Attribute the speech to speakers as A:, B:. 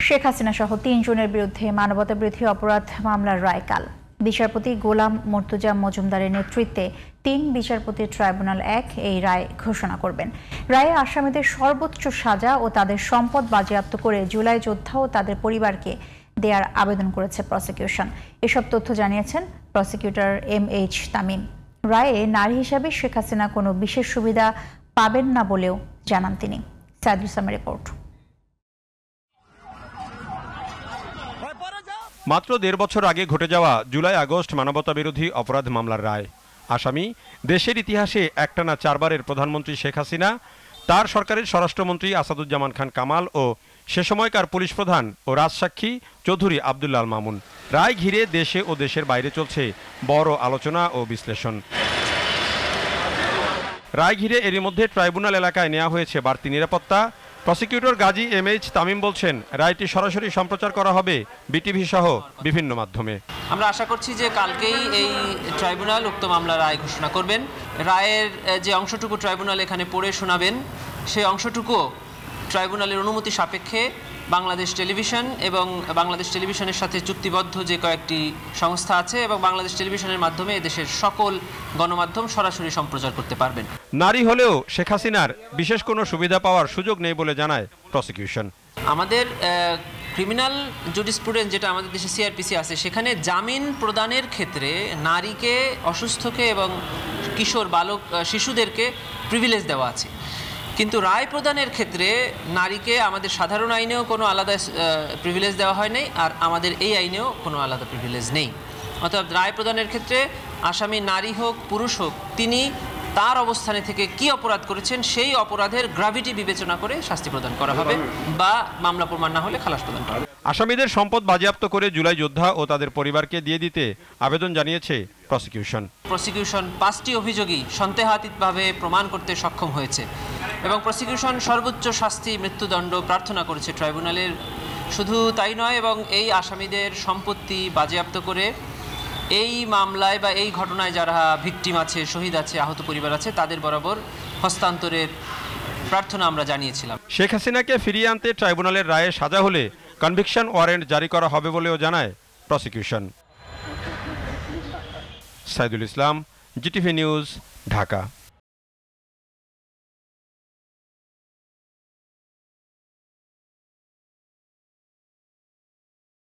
A: শেখ হাসিনা সহ ৩ জনের বিরুদ্ধে মানবতাবিরোধী অপরাধ মামলার রায় কাল। বিচারপতি গোলাম মর্তুজা মজুমদারের নেতৃত্বে ৩ বিচারপতির ট্রাইব্যুনাল ১ এই রায় ঘোষণা করবেন। রায়ে আসামিদের সর্বোচ্চ সাজা ও তাদের সম্পদ বাজেয়াপ্ত করে জুলাই যোদ্ধা ও তাদের পরিবারকে দেয়ার আবেদন করেছে প্রসিকিউশন। এসব তথ্য জানিয়েছেন প্রসিকিউটর MH তামিম। রায়ে নারী হিসাবে শেখ হাসিনা কোনো বিশেষ সুবিধা পাবেন না বলেও জানান তিনি। সাইদুল ইসলামের রিপোর্ট।
B: মাত্র ১.৫ বছর আগে ঘটে যাওয়া জুলাই আগস্ট মানবতাবিরোধী অপরাধ মামলার রায়। আসামি দেশের ইতিহাসে একটানা ৪ বারের প্রধানমন্ত্রী শেখ হাসিনা, তার সরকারের স্বরাষ্ট্রমন্ত্রী আসাদুজ্জামান খান কামাল ও সে সময়কার পুলিশ প্রধান ও রাজসাক্ষী চৌধুরী আবদুল্লাহ আল মামুন। রায় ঘিরে দেশে ও দেশের বাইরে চলছে বড় আলোচনা ও বিশ্লেষণ। রায় ঘিরে এরই মধ্যে ট্রাইব্যুনাল এলাকায় নেওয়া হয়েছে বাড়তি নিরাপত্তা। প্রসিকিউটর গাজী MH তামিম বলছেন, রায়টি সরাসরি সম্প্রচার করা হবে বিটিভি সহ বিভিন্ন মাধ্যমে।
C: আমরা আশা করছি যে কালকেই এই ট্রাইব্যুনাল উক্ত মামলার রায় ঘোষণা করবেন। রায়ের যে অংশটুকু ট্রাইব্যুনাল এখানে পড়ে শোনাবেন, সেই অংশটুকু ট্রাইব্যুনালের অনুমতি সাপেক্ষে বাংলাদেশ টেলিভিশন এবং বাংলাদেশ টেলিভিশনের সাথে চুক্তিবদ্ধ যে কয়েকটি সংস্থা আছে এবং বাংলাদেশ টেলিভিশনের মাধ্যমে দেশের সকল গণমাধ্যম সরাসরি সম্প্রচার করতে পারবেন।
B: নারী হলেও শেখ হাসিনার বিশেষ কোনো সুবিধা পাওয়ার সুযোগ নেই বলে জানায় প্রসিকিউশন।
C: আমাদের ক্রিমিনাল জুডিসপ্রুডেন্স যেটা আমাদের দেশে CRPC আছে, সেখানে জামিন প্রদানের ক্ষেত্রে নারীকে, অসুস্থকে এবং কিশোর বালক শিশুদেরকে প্রিভিলেজ দেওয়া আছে। কিন্তু রায় প্রদানের ক্ষেত্রে নারীকে আমাদের সাধারণ আইনেও কোনো আলাদা প্রিভিলেজ দেওয়া হয় নাই, আর আমাদের এই আইনেও কোনো আলাদা প্রিভিলেজ নেই। অর্থাৎ রায় প্রদানের ক্ষেত্রে আসামি নারী হোক পুরুষ হোক, তিনি তার অবস্থানে থেকে কি অপরাধ করেছেন সেই অপরাধের গ্র্যাভিটি বিবেচনা করে শাস্তি প্রদান করা হবে বা মামলা প্রমাণ না হলে খালাস প্রদান করা হবে।
B: আসামিদের সম্পদ বাজেয়াপ্ত করে জুলাই যোদ্ধা ও তাদের পরিবারকে দিয়ে দিতে আবেদন জানিয়েছে প্রসিকিউশন।
C: 5টি অভিযোগই সন্দেহাতীতভাবে প্রমাণ করতে সক্ষম হয়েছে এবং প্রসিকিউশন সর্বোচ্চ শাস্তি মৃত্যুদণ্ড প্রার্থনা করেছে ট্রাইব্যুনালের। শুধু তাই নয়, এবং এই আসামিদের সম্পত্তি বাজেয়াপ্ত করে এই মামলায় বা এই ঘটনায় যারা ভিকটিম আছে, শহীদ আছে, আহত পরিবার আছে, তাদের বরাবর হস্তান্তরের প্রার্থনা আমরা জানিয়েছিলাম।
B: শেখ হাসিনাকে ফিরিয়ে আনতে ট্রাইব্যুনালের রায়ে সাজা হলে কনভিকশন ওয়ারেন্ট জারি করা হবে বলেও জানায় prosecution. Saidul Islam, GTV news, Dhaka.